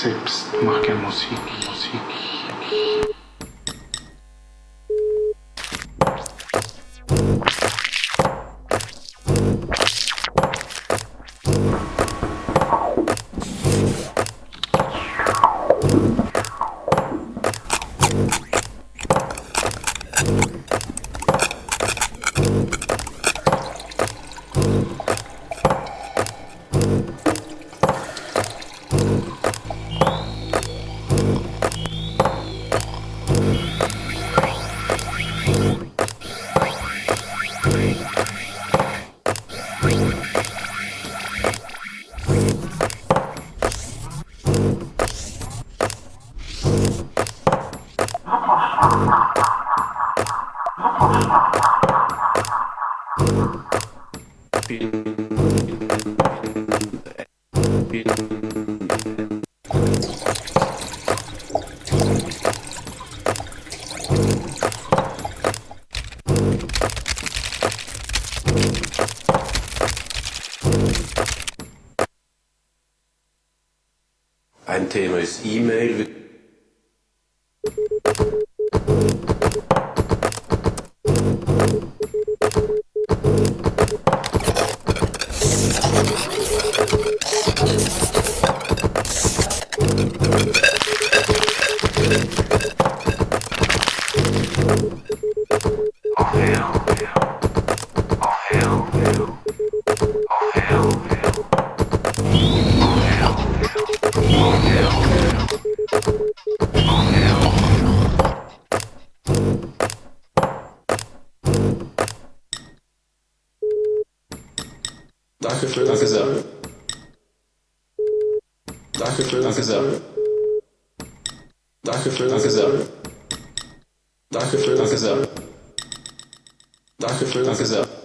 selbst mach gern Musik, Musik. Ein Thema ist E-Mail. Dankeschön. Danke sehr. Dankeschön. Danke sehr. Dankeschön. Danke sehr. Dankeschön. Danke sehr. Dankeschön. Danke sehr.